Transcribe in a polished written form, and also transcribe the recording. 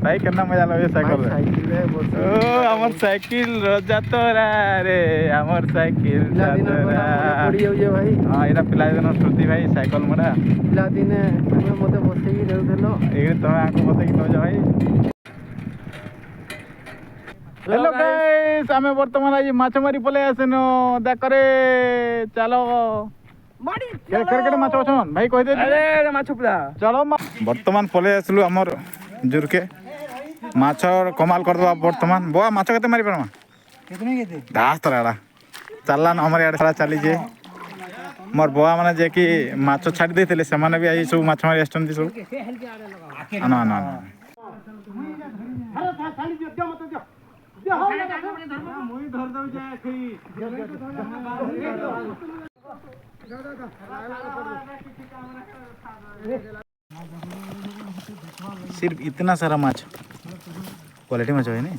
भाई कितना मजा लगे साइकिल रे साइकिल रे ओ हमर साइकिल रजा तोरा रे हमर साइकिल पिला दिन पड़ी जाउजे भाई हां एरा पिला दिन स्मृति भाई साइकिल मरा पिला दिन तुमे मते बसेई रहउथलो ए तमे आको बसेई न जा भाई हेलो गाइस हमें वर्तमान आज माछ मारी पले आसेनो देखरे चलो माडी केरे माछ अछन भाई कहि दे अरे माछ पुरा चलो वर्तमान पले आसलु हमर जुरके माछ कमाल कर दबा वर्तमान बोआ माछ केते मारी परमा कितने केते 10 तराड़ा चलला न हमर याड सारा चली जे मोर बोआ माने जे कि माछ छाडी देथिले से माने भी आई सब माछ मारी आछन सब ना ना अरे थाली दियो मत दियो मुई धर दउ जे खई सिर्फ इतना सारा माछ क्वालिटी माछ है नहीं